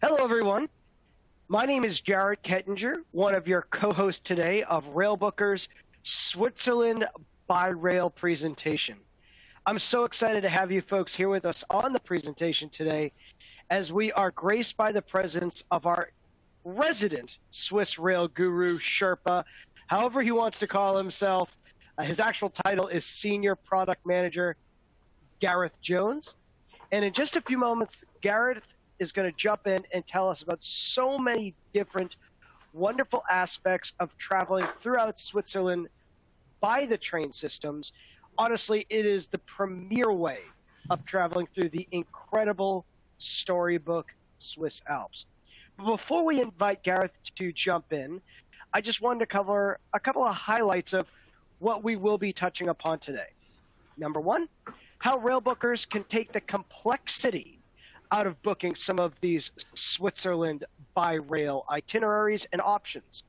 Hello, everyone. My name is Jared Kettinger, one of your co-hosts today of Railbookers Switzerland by Rail presentation. I'm so excited to have you folks here with us on the presentation today as we are graced by the presence of our resident Swiss rail guru, Sherpa, however he wants to call himself. His actual title is Senior Product Manager, Gareth Jones. And in just a few moments, Gareth is going to jump in and tell us about so many different wonderful aspects of traveling throughout Switzerland by the train systems. Honestly, it is the premier way of traveling through the incredible storybook Swiss Alps. But before we invite Gareth to jump in, I just wanted to cover a couple of highlights of what we will be touching upon today. Number one, how Railbookers can take the complexity out of booking some of these Switzerland by rail itineraries and options.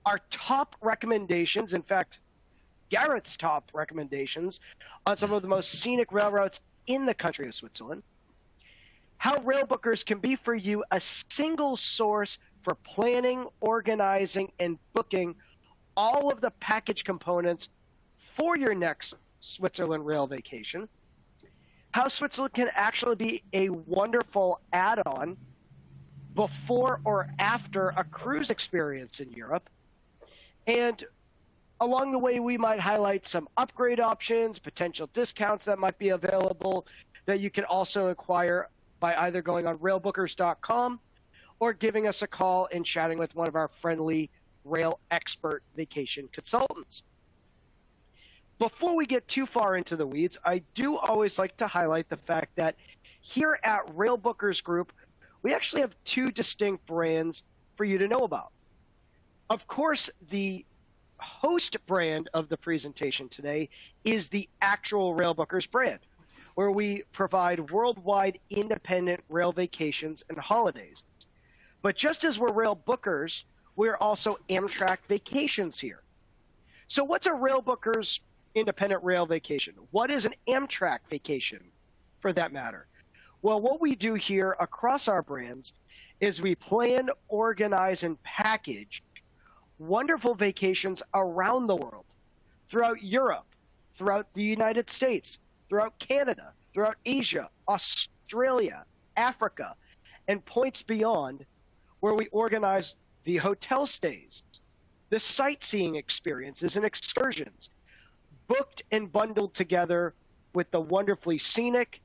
Our top recommendations, in fact, Gareth's top recommendations on some of the most scenic rail routes in the country of Switzerland. How Railbookers can be for you a single source for planning, organizing, and booking all of the package components for your next Switzerland rail vacation. How Switzerland can actually be a wonderful add-on before or after a cruise experience in Europe. And along the way, we might highlight some upgrade options, potential discounts that might be available that you can also acquire by either going on railbookers.com or giving us a call and chatting with one of our friendly rail expert vacation consultants. Before we get too far into the weeds, I do always like to highlight the fact that here at Railbookers Group, we actually have two distinct brands for you to know about. Of course, the host brand of the presentation today is the actual Railbookers brand, where we provide worldwide independent rail vacations and holidays. But just as we're Railbookers, we're also Amtrak Vacations here. So what's a Railbookers independent rail vacation? What is an Amtrak vacation, for that matter? Well, what we do here across our brands is we plan, organize, and package wonderful vacations around the world, throughout Europe, throughout the United States, throughout Canada, throughout Asia, Australia, Africa, and points beyond, where we organize the hotel stays, the sightseeing experiences and excursions, booked and bundled together with the wonderfully scenic,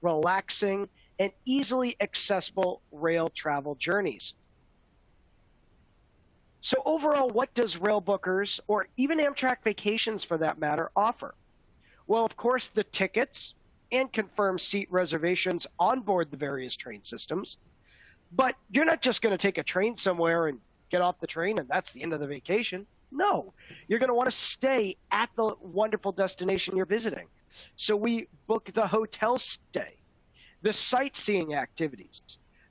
relaxing, and easily accessible rail travel journeys. So overall, what does Railbookers, or even Amtrak Vacations for that matter, offer? Well, of course, the tickets and confirmed seat reservations on board the various train systems. But you're not just going to take a train somewhere and get off the train and that's the end of the vacation. No, you're going to want to stay at the wonderful destination you're visiting. So we book the hotel stay, the sightseeing activities,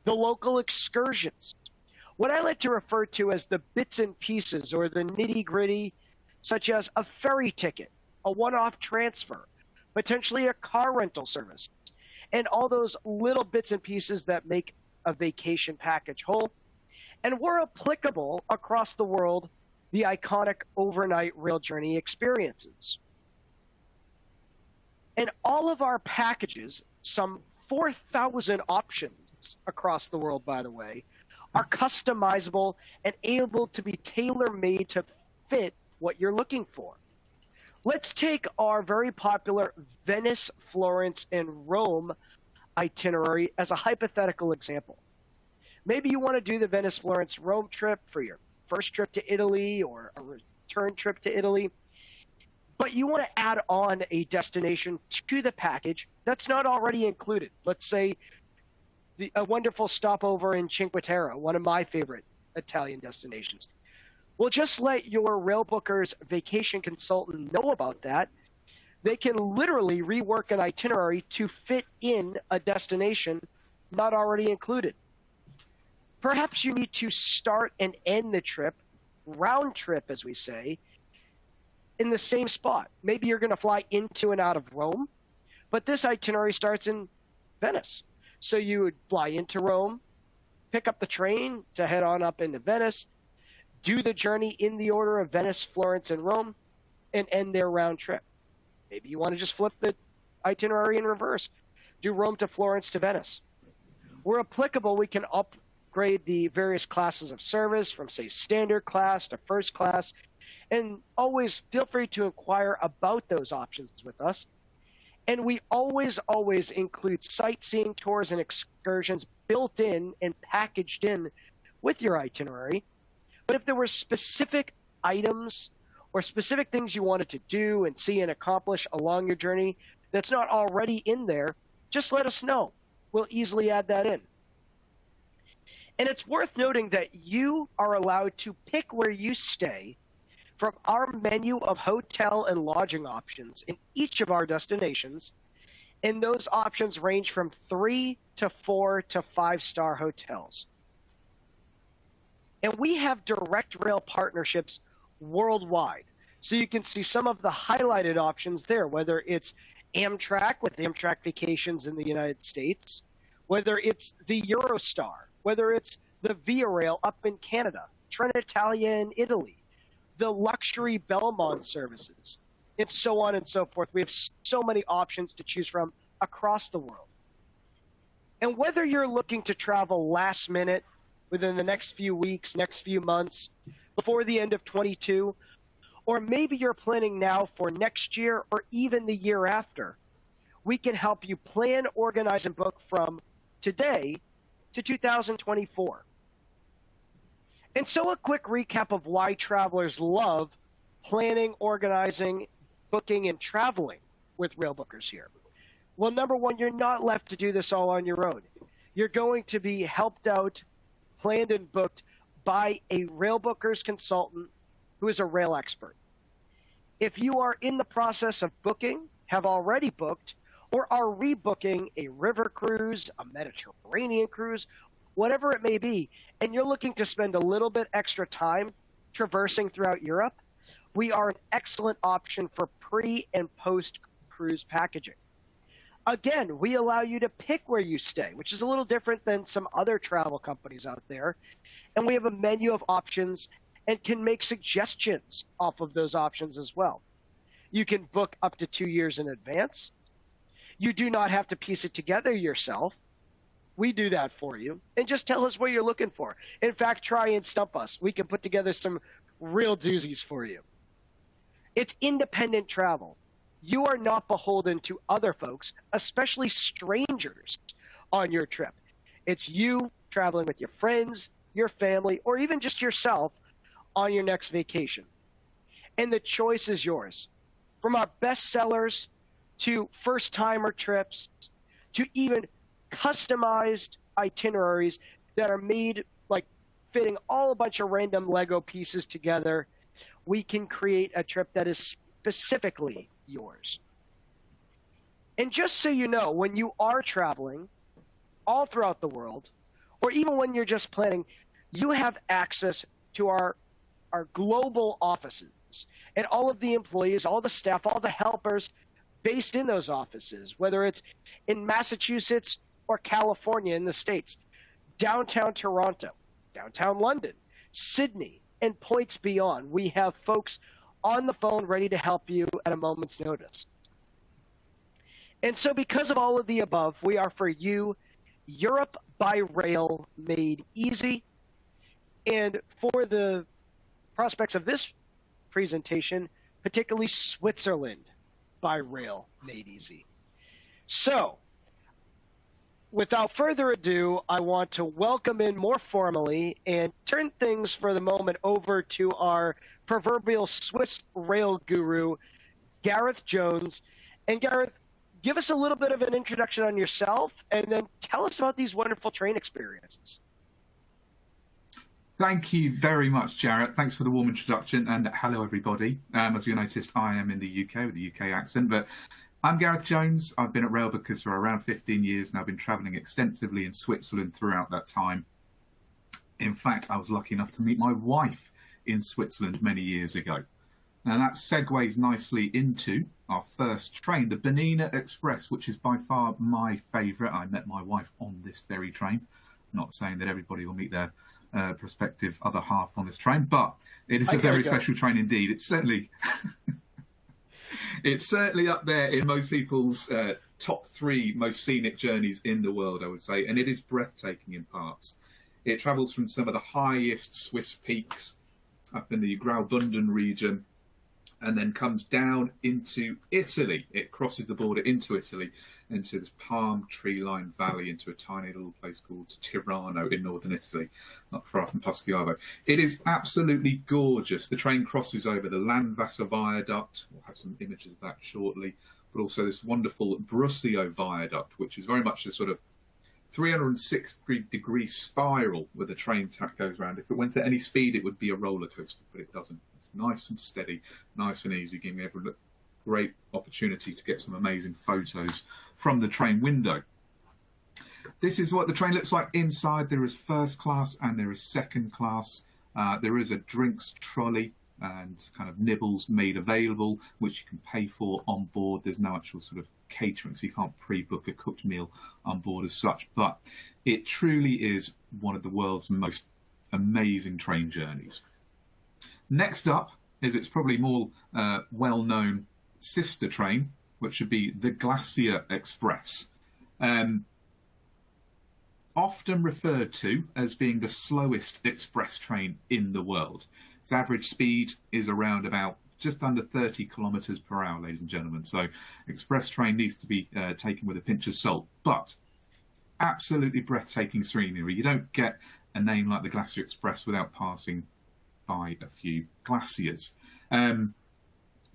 the local excursions, what I like to refer to as the bits and pieces or the nitty-gritty, such as a ferry ticket, a one-off transfer, potentially a car rental service, and all those little bits and pieces that make a vacation package whole. And we're applicable across the world, the iconic overnight rail journey experiences. And all of our packages, some 4,000 options across the world, by the way, are customizable and able to be tailor-made to fit what you're looking for. Let's take our very popular Venice, Florence, and Rome itinerary as a hypothetical example. Maybe you want to do the Venice, Florence, Rome trip for your first trip to Italy or a return trip to Italy, but you want to add on a destination to the package that's not already included. Let's say a wonderful stopover in Cinque Terre, one of my favorite Italian destinations. Well, just let your Railbookers vacation consultant know about that. They can literally rework an itinerary to fit in a destination not already included. Perhaps you need to start and end the trip, round trip as we say, in the same spot. Maybe you're going to fly into and out of Rome, but this itinerary starts in Venice. So you would fly into Rome, pick up the train to head on up into Venice, do the journey in the order of Venice, Florence, and Rome, and end their round trip. Maybe you want to just flip the itinerary in reverse. Do Rome to Florence to Venice. Where applicable, we can upgrade the various classes of service from, say, standard class to first class, and always feel free to inquire about those options with us. And we always include sightseeing tours and excursions built in and packaged in with your itinerary. But if there were specific items or specific things you wanted to do and see and accomplish along your journey that's not already in there, just let us know. We'll easily add that in. And it's worth noting that you are allowed to pick where you stay from our menu of hotel and lodging options in each of our destinations. And those options range from 3 to 4 to 5-star hotels. And we have direct rail partnerships worldwide. So you can see some of the highlighted options there, whether it's Amtrak with Amtrak Vacations in the United States, whether it's the Eurostar, whether it's the Via Rail up in Canada, Trenitalia in Italy, the luxury Belmont services, and so on and so forth. We have so many options to choose from across the world. And whether you're looking to travel last minute within the next few weeks, next few months, before the end of 22, or maybe you're planning now for next year or even the year after, we can help you plan, organize, and book from today to 2024. And so a quick recap of why travelers love planning, organizing, booking, and traveling with Railbookers here. Well, number one, you're not left to do this all on your own. You're going to be helped out, planned, and booked by a Railbookers consultant who is a rail expert. If you are in the process of booking, have already booked, or are rebooking a river cruise, a Mediterranean cruise, whatever it may be, and you're looking to spend a little bit extra time traversing throughout Europe, we are an excellent option for pre- and post-cruise packaging. Again, we allow you to pick where you stay, which is a little different than some other travel companies out there. And we have a menu of options and can make suggestions off of those options as well. You can book up to 2 years in advance. You do not have to piece it together yourself. We do that for you. And just tell us what you're looking for. In fact, try and stump us. We can put together some real doozies for you. It's independent travel. You are not beholden to other folks, especially strangers, on your trip. It's you traveling with your friends, your family, or even just yourself on your next vacation. And the choice is yours. From our best sellers to first-timer trips to even customized itineraries that are made like fitting all a bunch of random Lego pieces together, we can create a trip that is specifically yours. And just so you know, when you are traveling all throughout the world, or even when you're just planning, you have access to our global offices and all of the employees, all the staff, all the helpers based in those offices, whether it's in Massachusetts or California in the States, downtown Toronto, downtown London, Sydney, and points beyond. We have folks on the phone ready to help you at a moment's notice. And so because of all of the above, we are for you Europe by rail made easy. And for the prospects of this presentation, particularly Switzerland by rail made easy. So without further ado, I want to welcome in more formally and turn things for the moment over to our proverbial Swiss rail guru, Gareth Jones. And Gareth, give us a little bit of an introduction on yourself, and then tell us about these wonderful train experiences. Thank you very much, Jarrett. Thanks for the warm introduction, and hello, everybody. As you noticed, I am in the UK with the UK accent, but I'm Gareth Jones. I've been at Railbookers for around 15 years, and I've been travelling extensively in Switzerland throughout that time. In fact, I was lucky enough to meet my wife in Switzerland many years ago. Now that segues nicely into our first train, the BERNINA Express, which is by far my favourite. I met my wife on this very train. Not saying that everybody will meet their prospective other half on this train, but it is a very special train indeed. It's certainly it's certainly up there in most people's top 3 most scenic journeys in the world, I would say, and it is breathtaking in parts. It travels from some of the highest Swiss peaks up in the Graubünden region, and then comes down into Italy. It crosses the border into Italy, into this palm tree-lined valley, into a tiny little place called Tirano in northern Italy, not far from Poschiavo. It is absolutely gorgeous. The train crosses over the Landwasser Viaduct. We'll have some images of that shortly. But also this wonderful Brusio Viaduct, which is very much a sort of 360-degree spiral where the train track goes around. If it went at any speed, it would be a roller coaster, but it doesn't. It's nice and steady, nice and easy, giving everyone a great opportunity to get some amazing photos from the train window. This is what the train looks like inside. There is first class and there is second class. There is a drinks trolley and kind of nibbles made available, which you can pay for on board. There's no actual sort of catering, so you can't pre-book a cooked meal on board as such, but it truly is one of the world's most amazing train journeys. Next up is its probably more well-known sister train, which should be the GLACIER Express. Often referred to as being the slowest express train in the world. Its average speed is around about just under 30 kilometres per hour, ladies and gentlemen. So express train needs to be taken with a pinch of salt, but absolutely breathtaking scenery. You don't get a name like the GLACIER Express without passing by a few glaciers.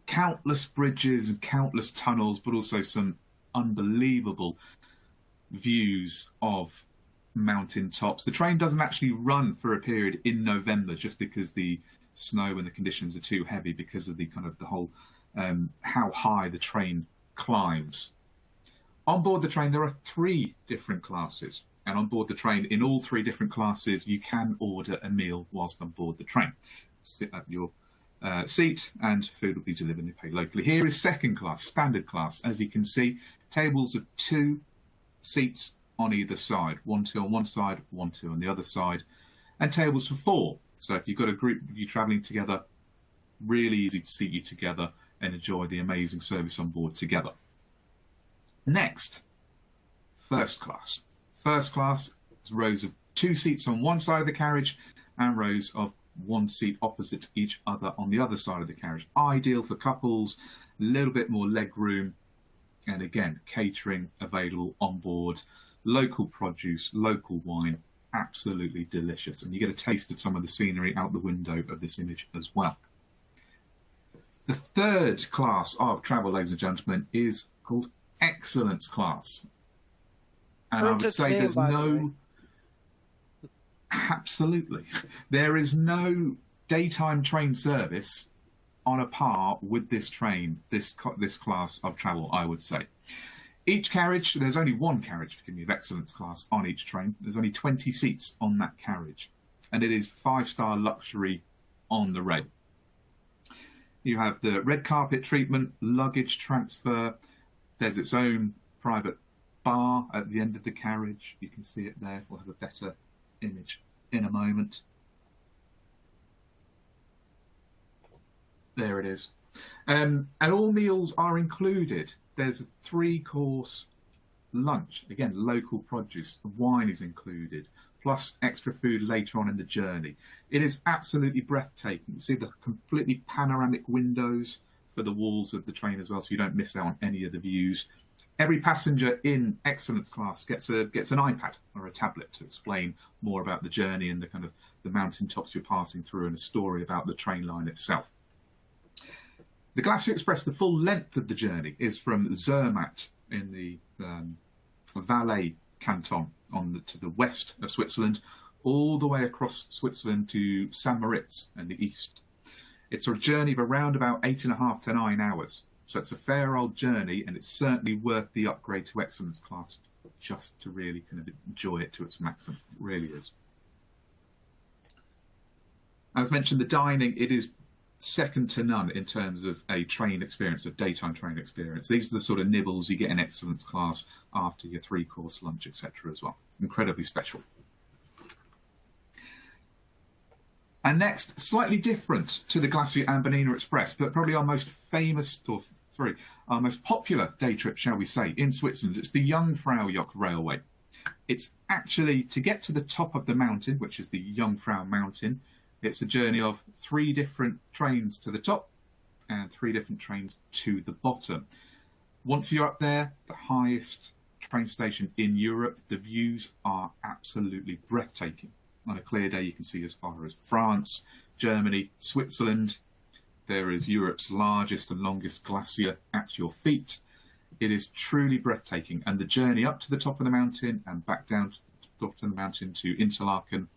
Countless bridges and countless tunnels, but also some unbelievable views of mountain tops. The train doesn't actually run for a period in November just because the snow and the conditions are too heavy, because of the kind of the whole how high the train climbs. On board the train there are 3 different classes, and on board the train in all 3 different classes you can order a meal whilst on board the train. Sit at your seat and food will be delivered and paid locally. Here is second class, standard class. As you can see, tables of 2 seats on either side, 1-2 on one side, 1-2 on the other side, and tables for 4. So if you've got a group of you travelling together, really easy to seat you together and enjoy the amazing service on board together. Next, first class. First class is rows of 2 seats on one side of the carriage and rows of 1 seat opposite each other on the other side of the carriage. Ideal for couples, a little bit more leg room, and again, catering available on board. Local produce, local wine, absolutely delicious. And you get a taste of some of the scenery out the window of this image as well. The third class of travel, ladies and gentlemen, is called Excellence Class. And I would say there's no... Absolutely. There is no daytime train service on a par with this train, this class of travel, I would say. Each carriage, there's only 1 carriage, forgive me, of Excellence Class on each train. There's only 20 seats on that carriage. And it is 5-star luxury on the rail. You have the red carpet treatment, luggage transfer. There's its own private bar at the end of the carriage. You can see it there. We'll have a better image in a moment. There it is. And all meals are included. There's a 3-course lunch. Again, local produce. Wine is included, plus extra food later on in the journey. It is absolutely breathtaking. You see the completely panoramic windows for the walls of the train as well, so you don't miss out on any of the views. Every passenger in Excellence Class gets an iPad or a tablet to explain more about the journey and the kind of the mountaintops you're passing through, and a story about the train line itself. The GLACIER Express, the full length of the journey, is from Zermatt in the Valais canton to the west of Switzerland, all the way across Switzerland to St. Moritz in the east. It's a journey of around about 8.5 to 9 hours. So it's a fair old journey, and it's certainly worth the upgrade to Excellence Class just to really kind of enjoy it to its maximum. It really is. As mentioned, the dining, it is second to none in terms of a train experience, a daytime train experience. These are the sort of nibbles you get in Excellence Class after your 3-course lunch, etc. as well. Incredibly special. And next, slightly different to the Glacier and Bernina Express, but probably our most famous, our most popular day trip, shall we say, in Switzerland. It's the Jungfraujoch Railway. It's actually to get to the top of the mountain, which is the Jungfrau Mountain. It's a journey of 3 different trains to the top and 3 different trains to the bottom. Once you're up there, the highest train station in Europe, the views are absolutely breathtaking. On a clear day, you can see as far as France, Germany, Switzerland. There is Europe's largest and longest glacier at your feet. It is truly breathtaking. And the journey up to the top of the mountain and back down to the top of the mountain to Interlaken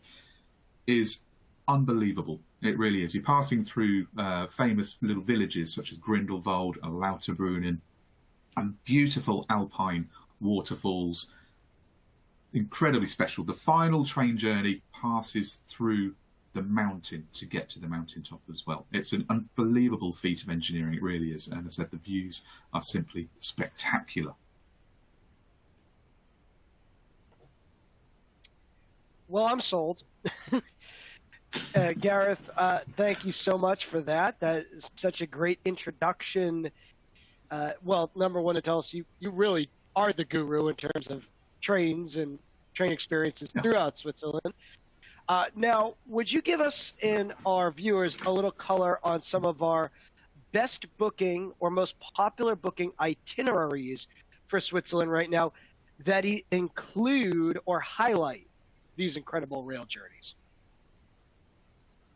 is unbelievable. It really is. You're passing through famous little villages such as Grindelwald and Lauterbrunnen and beautiful alpine waterfalls. Incredibly special. The final train journey passes through the mountain to get to the mountaintop as well. It's an unbelievable feat of engineering, it really is. And as I said, the views are simply spectacular. Well, I'm sold. Gareth, thank you so much for that. That is such a great introduction. Well, number one, to tell us you really are the guru in terms of trains and train experiences throughout Switzerland. Now, would you give us and our viewers a little color on some of our best booking or most popular booking itineraries for Switzerland right now that include or highlight these incredible rail journeys?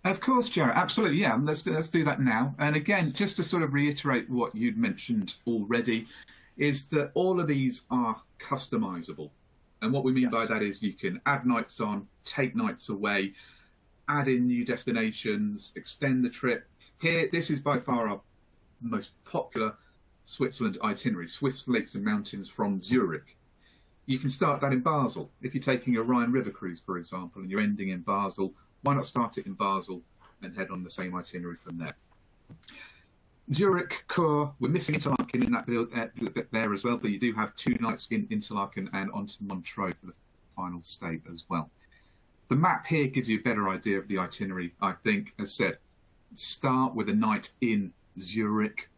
Of course, Jared. Absolutely, yeah. Let's do that now. And again, just to sort of reiterate what you'd mentioned already, is that all of these are customizable. And what we mean by that is you can add nights on, take nights away, add in new destinations, extend the trip. Here, this is by far our most popular Switzerland itinerary, Swiss Lakes and Mountains from Zurich. You can start that in Basel. If you're taking a Rhine River cruise, for example, and you're ending in Basel, why not start it in Basel and head on the same itinerary from there? Zurich, Chur, we're missing Interlaken in that bit there as well, but you do have 2 nights in Interlaken and onto Montreux for the final stay as well. The map here gives you a better idea of the itinerary, I think. As said, start with a night in Zurich,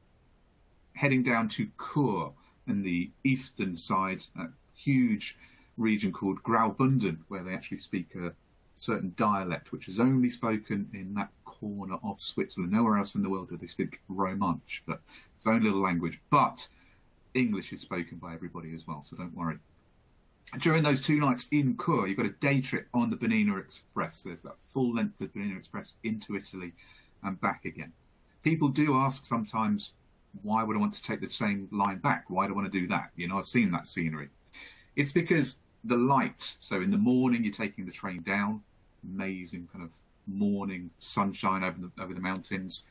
heading down to Chur in the eastern side, a huge region called Graubünden, where they actually speak a certain dialect, which is only spoken in that corner of Switzerland. Nowhere else in the world do they speak Romansh, but it's own little language. But English is spoken by everybody as well, so don't worry. During those 2 nights in Chur, you've got a day trip on the Bernina Express. There's that full length of Bernina Express into Italy and back again. People do ask sometimes, why would I want to take the same line back? Why do I want to do that? You know, I've seen that scenery. It's because the light, so in the morning you're taking the train down, amazing kind of morning sunshine over the mountains.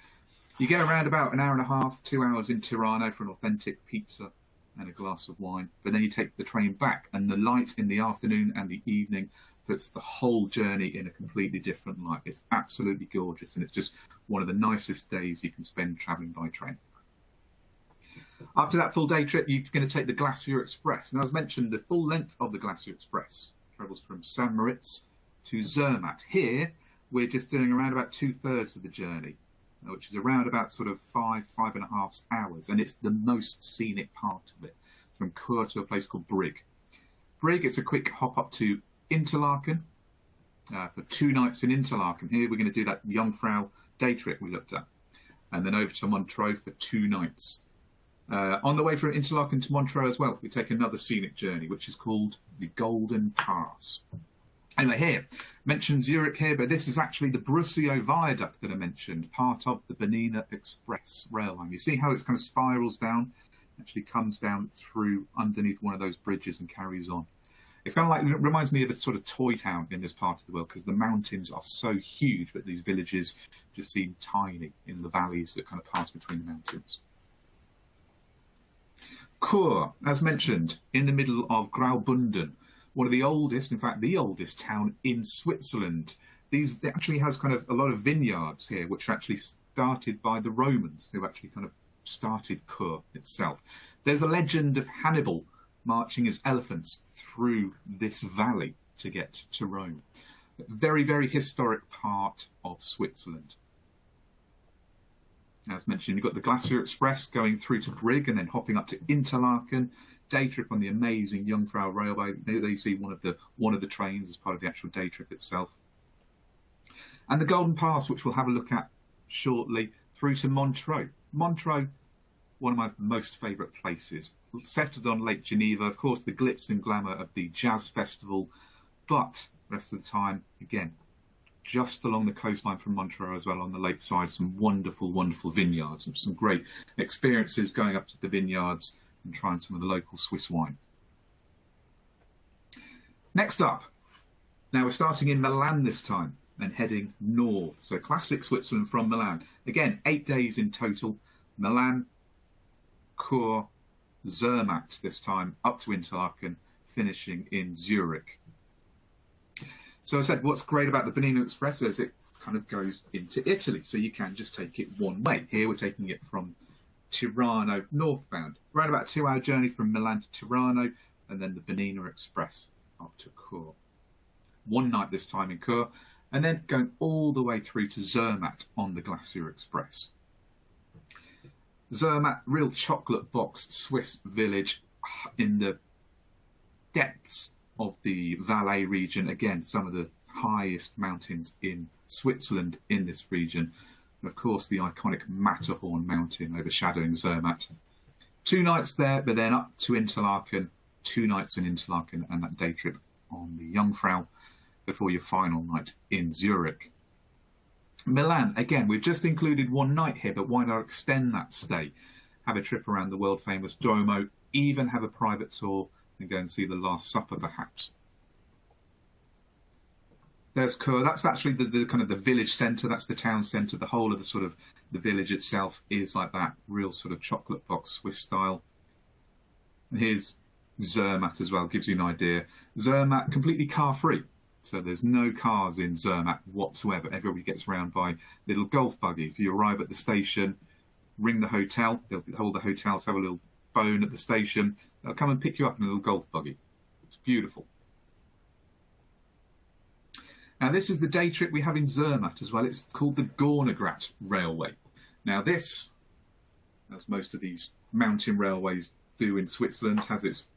You get around about an hour and a half, 2 hours in Tirano for an authentic pizza and a glass of wine, but then you take the train back, and the light in the afternoon and the evening puts the whole journey in a completely different light. It's absolutely gorgeous, and it's just one of the nicest days you can spend travelling by train. After that full day trip, you're going to take the Glacier Express. Now, as mentioned, the full length of the Glacier Express travels from St. Moritz to Zermatt. Here, we're just doing around about 2/3 of the journey, which is around about sort of 5.5 hours. And it's the most scenic part of it, from Chur to a place called Brig. Brig, it's a quick hop up to Interlaken for 2 nights in Interlaken. Here, we're going to do that Jungfrau day trip we looked at. And then over to Montreux for 2 nights. On the way from Interlaken to Montreux as well, we take another scenic journey, which is called the Golden Pass. Anyway, here, mentioned Zurich here, but this is actually the Brusio Viaduct that I mentioned, part of the Bernina Express rail line. You see how it kind of spirals down, actually comes down through underneath one of those bridges and carries on. It's kind of like, it reminds me of a sort of toy town in this part of the world, because the mountains are so huge, but these villages just seem tiny in the valleys that kind of pass between the mountains. Chur, as mentioned, in the middle of Graubünden, one of the oldest, in fact, the oldest town in Switzerland. It actually has kind of a lot of vineyards here, which are actually started by the Romans, who actually kind of started Chur itself. There's a legend of Hannibal marching his elephants through this valley to get to Rome. Very, very historic part of Switzerland. As mentioned, you've got the Glacier Express going through to Brig and then hopping up to Interlaken. Day trip on the amazing Jungfrau Railway. There you see one of the trains as part of the actual day trip itself. And the Golden Pass, which we'll have a look at shortly, through to Montreux. Montreux, one of my most favourite places. Settled on Lake Geneva, of course, the glitz and glamour of the jazz festival, but the rest of the time, again, just along the coastline from Montreux as well, on the lakeside, some wonderful, wonderful vineyards and some great experiences going up to the vineyards and trying some of the local Swiss wine. Next up, now we're starting in Milan this time and heading north. So classic Switzerland from Milan. Again, 8 days in total. Milan, Chur, Zermatt this time, up to Interlaken, finishing in Zurich. So I said, what's great about the Bernina Express is it kind of goes into Italy, so you can just take it one way. Here we're taking it from Tirano northbound, around about a 2-hour journey from Milan to Tirano, and then the Bernina Express up to Chur. One night this time in Chur, and then going all the way through to Zermatt on the Glacier Express. Zermatt, real chocolate box Swiss village in the depths of the Valais region. Again, some of the highest mountains in Switzerland in this region. And of course, the iconic Matterhorn mountain overshadowing Zermatt. 2 nights there, but then up to Interlaken, 2 nights in Interlaken, and that day trip on the Jungfrau before your final night in Zurich. Milan, again, we've just included 1 night here, but why not extend that stay? Have a trip around the world-famous Duomo, even have a private tour and go and see the Last Supper, perhaps. There's Chur. That's actually the kind of the village centre. That's the town centre. The whole of the sort of the village itself is like that, real sort of chocolate box Swiss style. And here's Zermatt as well, gives you an idea. Zermatt, completely car-free. So there's no cars in Zermatt whatsoever. Everybody gets around by little golf buggies. You arrive at the station, ring the hotel. All the hotels have a little phone at the station. They'll come and pick you up in a little golf buggy. It's beautiful. Now this is the day trip we have in Zermatt as well. It's called the GORNERGRAT Railway. Now this, as most of these mountain railways do in Switzerland, has its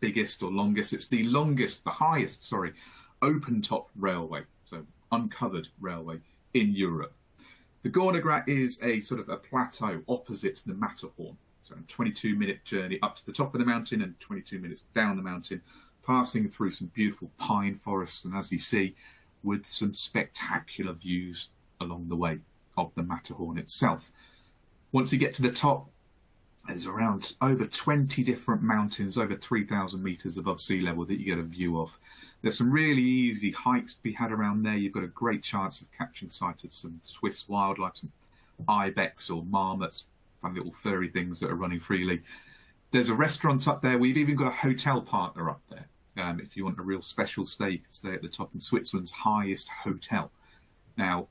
biggest or longest. It's the longest, the highest, sorry, open-top railway, so uncovered railway in Europe. The GORNERGRAT is a sort of a plateau opposite the Matterhorn. So a 22-minute journey up to the top of the mountain and 22 minutes down the mountain, passing through some beautiful pine forests, and as you see, with some spectacular views along the way of the Matterhorn itself. Once you get to the top, there's around over 20 different mountains, over 3,000 metres above sea level that you get a view of. There's some really easy hikes to be had around there. You've got a great chance of catching sight of some Swiss wildlife, some ibex or marmots, fun little furry things that are running freely. There's a restaurant up there. We've even got a hotel partner up there. If you want a real special stay, you can stay at the top in Switzerland's highest hotel. Now,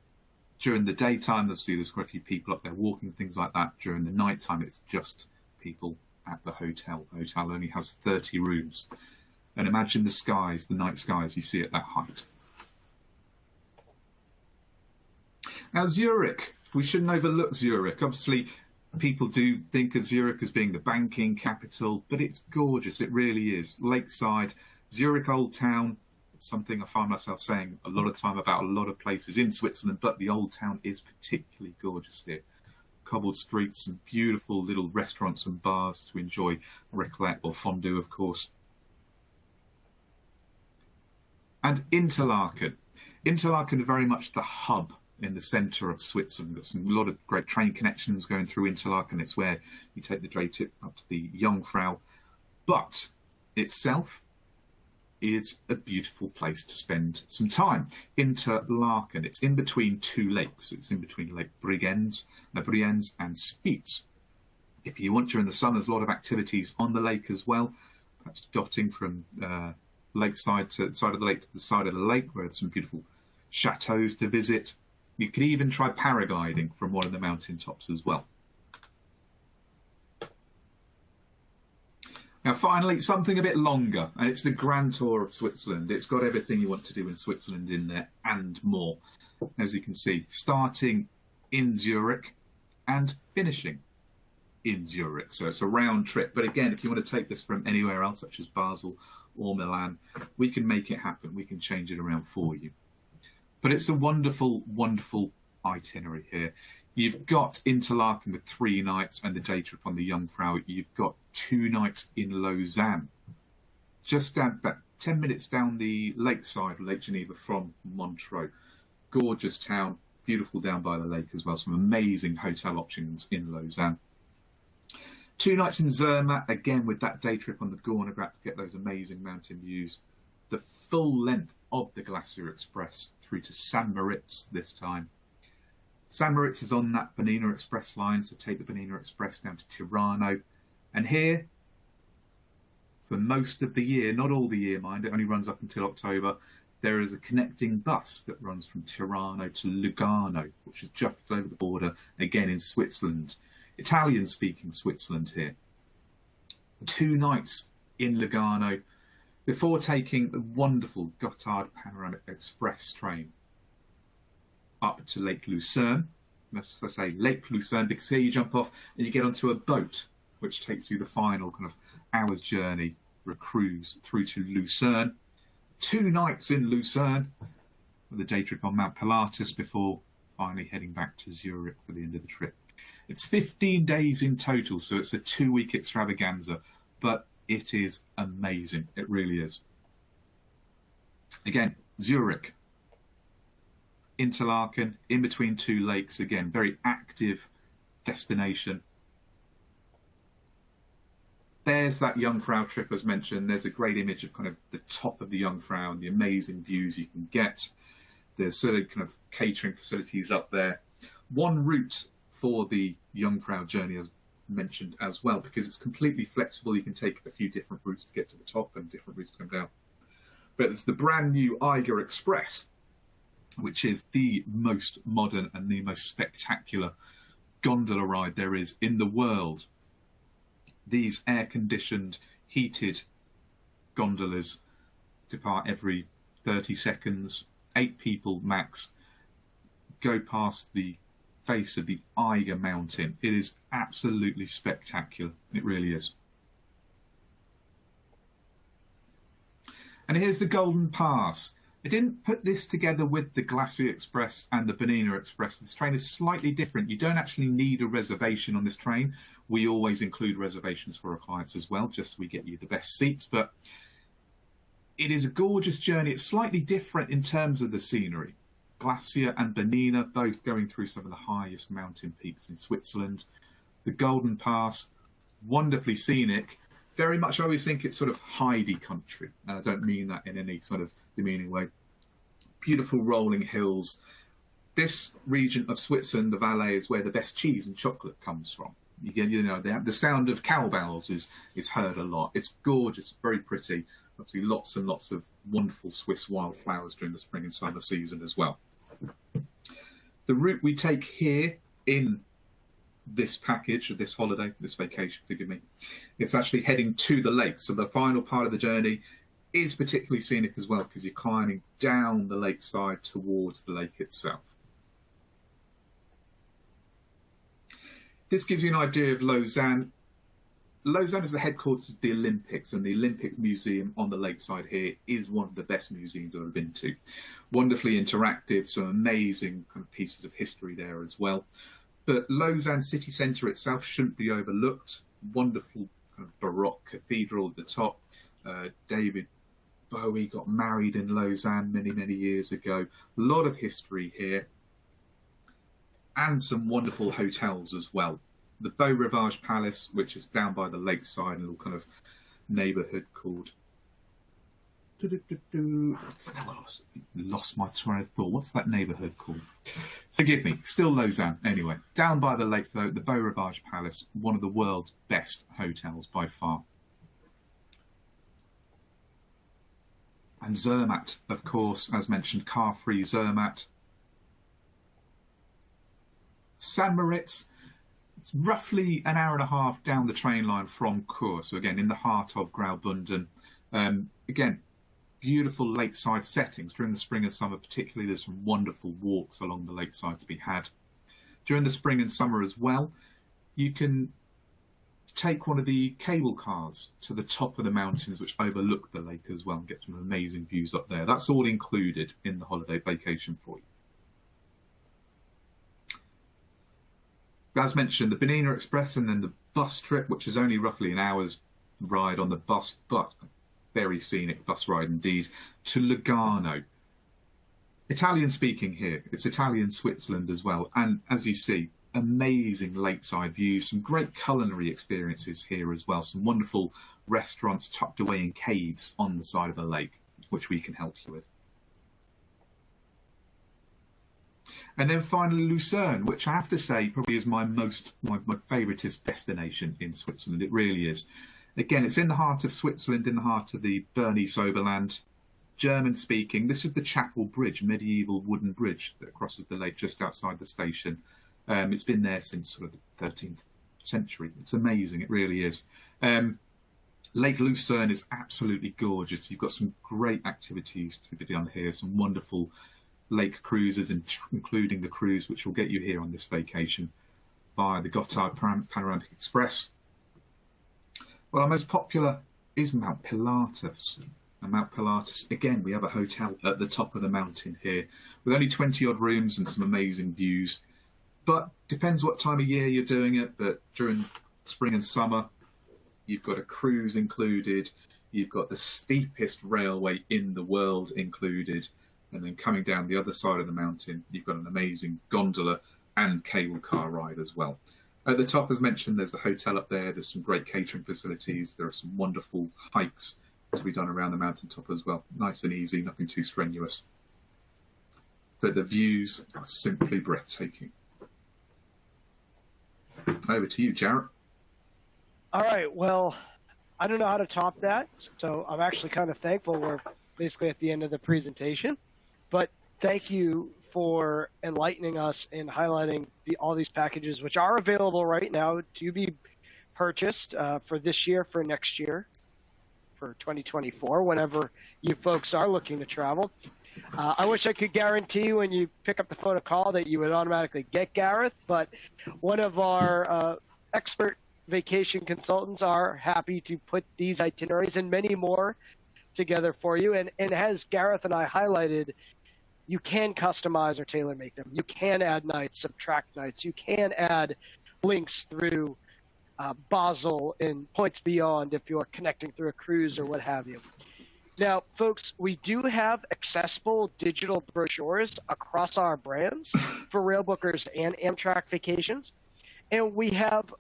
during the daytime, obviously there's quite a few people up there walking, things like that. During the nighttime, it's just people at the hotel. The hotel only has 30 rooms. And imagine the skies, the night skies you see at that height. Now, Zurich. We shouldn't overlook Zurich. Obviously, people do think of Zurich as being the banking capital, but it's gorgeous. It really is. Lakeside, Zurich Old Town. It's something I find myself saying a lot of the time about a lot of places in Switzerland, but the Old Town is particularly gorgeous here. Cobbled streets and beautiful little restaurants and bars to enjoy raclette or fondue, of course. And Interlaken. Interlaken is very much the hub in the centre of Switzerland. Got a lot of great train connections going through Interlaken. It's where you take the day trip up to the Jungfrau. But itself is a beautiful place to spend some time. Interlaken. It's in between 2 lakes. It's in between Lake Brienz and Spitz. If you want during the summer, there's a lot of activities on the lake as well. Perhaps dotting from lakeside to the side of the lake to the side of the lake, where there's some beautiful chateaux to visit. You could even try paragliding from one of the mountain tops as well. Now, finally, something a bit longer, and it's the Grand Tour of Switzerland. It's got everything you want to do in Switzerland in there and more, as you can see, starting in Zurich and finishing in Zurich. So it's a round trip. But again, if you want to take this from anywhere else, such as Basel or Milan, we can make it happen. We can change it around for you. But it's a wonderful, wonderful itinerary here. You've got Interlaken with 3 nights and the day trip on the Jungfrau. You've got 2 nights in Lausanne, just down, about 10 minutes down the lakeside of Lake Geneva from Montreux. Gorgeous town, beautiful down by the lake as well. Some amazing hotel options in Lausanne. 2 nights in Zermatt, again with that day trip on the GORNERGRAT to get those amazing mountain views. The full length of the Glacier Express through to St. Moritz this time. St. Moritz is on that BERNINA Express line, so take the BERNINA Express down to Tirano. And here, for most of the year, not all the year, mind, it only runs up until October, there is a connecting bus that runs from Tirano to Lugano, which is just over the border, again in Switzerland. Italian-speaking Switzerland here. 2 nights in Lugano before taking the wonderful Gotthard Panoramic Express train up to Lake Lucerne. Let's say Lake Lucerne, because here you jump off and you get onto a boat, which takes you the final kind of hour's journey, or a cruise through to Lucerne. 2 nights in Lucerne with a day trip on Mount Pilatus before finally heading back to Zurich for the end of the trip. It's 15 days in total, so it's a 2-week extravaganza, but it is amazing. It really is. Again, Zurich, Interlaken, in between 2 lakes, again, very active destination. There's that Jungfrau trip as mentioned. There's a great image of kind of the top of the Jungfrau and the amazing views you can get. There's sort of kind of catering facilities up there. One route for the Jungfrau journey as mentioned as well, because it's completely flexible. You can take a few different routes to get to the top and different routes to come down. But it's the brand new Eiger Express, which is the most modern and the most spectacular gondola ride there is in the world. These air-conditioned, heated gondolas depart every 30 seconds, 8 people max, go past the face of the Eiger mountain. It is absolutely spectacular. It really is. And here's the Golden Pass. I didn't put this together with the Glacier Express and the BERNINA Express. This train is slightly different. You don't actually need a reservation on this train. We always include reservations for our clients as well, just so we get you the best seats. But it is a gorgeous journey. It's slightly different in terms of the scenery. Glacier and BERNINA both going through some of the highest mountain peaks in Switzerland. The Golden Pass, wonderfully scenic. Very much, I always think it's sort of Heidi country. And I don't mean that in any sort of demeaning way. Beautiful rolling hills. This region of Switzerland, the Valais, is where the best cheese and chocolate comes from. You know, the sound of cowbells is heard a lot. It's gorgeous, very pretty. Obviously, lots and lots of wonderful Swiss wildflowers during the spring and summer season as well. The route we take here in this package, or this holiday, this vacation, forgive me, it's actually heading to the lake. So the final part of the journey is particularly scenic as well, because you're climbing down the lakeside towards the lake itself. This gives you an idea of Lausanne. Lausanne is the headquarters of the Olympics, and the Olympic Museum on the lakeside here is one of the best museums I've ever been to. Wonderfully interactive, some amazing kind of pieces of history there as well. But Lausanne city centre itself shouldn't be overlooked. Wonderful kind of Baroque cathedral at the top. David Bowie got married in Lausanne many, many years ago. A lot of history here. And some wonderful hotels as well. The Beau Rivage Palace, which is down by the lakeside, a little kind of neighbourhood called... Lost my train of thought. What's that neighbourhood called? Forgive me. Still Lausanne. Anyway, down by the lake, though, the Beau Rivage Palace, one of the world's best hotels by far. And Zermatt, of course, as mentioned, car-free Zermatt. St. Moritz, It's roughly an hour and a half down the train line from Chur, so again, in the heart of Graubünden. Again, beautiful lakeside settings. During the spring and summer particularly, there's some wonderful walks along the lakeside to be had. During the spring and summer as well, you can take one of the cable cars to the top of the mountains which overlook the lake as well and get some amazing views up there. That's all included in the holiday vacation for you. As mentioned, the BERNINA Express and then the bus trip, which is only roughly an hour's ride on the bus, but very scenic bus ride indeed, to Lugano. Italian speaking here. It's Italian Switzerland as well. And as you see, amazing lakeside views, some great culinary experiences here as well. Some wonderful restaurants tucked away in caves on the side of the lake, which we can help you with. And then finally Lucerne, which I have to say probably is my favouriteest destination in Switzerland. It really is. Again, it's in the heart of Switzerland, in the heart of the Bernese Oberland. German speaking. This is the Chapel Bridge, medieval wooden bridge that crosses the lake just outside the station. It's been there since sort of the 13th century. It's amazing, it really is. Lake Lucerne is absolutely gorgeous. You've got some great activities to be done here, some wonderful lake cruises, including the cruise which will get you here on this vacation via the Gotthard Panoramic Express. Well, our most popular is Mount Pilatus. And Mount Pilatus, again, we have a hotel at the top of the mountain here with only 20-odd rooms and some amazing views. But depends what time of year you're doing it, but during spring and summer, you've got a cruise included, you've got the steepest railway in the world included, and then coming down the other side of the mountain, you've got an amazing gondola and cable car ride as well. At the top, as mentioned, there's the hotel up there. There's some great catering facilities. There are some wonderful hikes to be done around the mountaintop as well. Nice and easy, nothing too strenuous. But the views are simply breathtaking. Over to you, Jarrett. All right, well, I don't know how to top that, so I'm actually kind of thankful we're basically at the end of the presentation. But thank you for enlightening us and highlighting all these packages, which are available right now to be purchased for this year, for next year, for 2024, whenever you folks are looking to travel. I wish I could guarantee when you pick up the phone and call that you would automatically get Gareth, but one of our expert vacation consultants are happy to put these itineraries and many more together for you. And as Gareth and I highlighted, you can customize or tailor make them. You can add nights, subtract nights. You can add links through Basel and points beyond if you're connecting through a cruise or what have you. Now, folks, we do have accessible digital brochures across our brands for Railbookers and Amtrak Vacations. And we have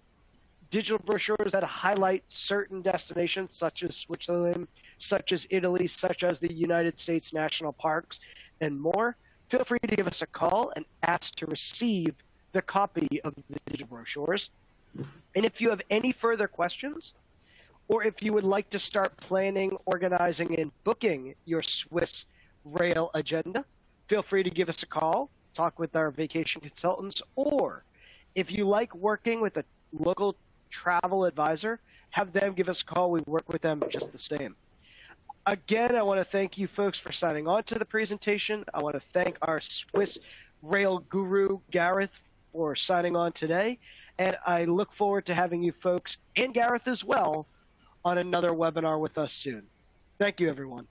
digital brochures that highlight certain destinations such as Switzerland, such as Italy, such as the United States National Parks, and more. Feel free to give us a call and ask to receive the copy of the digital brochures. And if you have any further questions, or if you would like to start planning, organizing, and booking your Swiss rail agenda, feel free to give us a call, talk with our vacation consultants, or if you like working with a local travel advisor, have them give us a call. We work with them just the same. Again, I want to thank you folks for signing on to the presentation. I want to thank our Swiss rail guru, Gareth, for signing on today. And I look forward to having you folks, and Gareth as well, on another webinar with us soon. Thank you, everyone.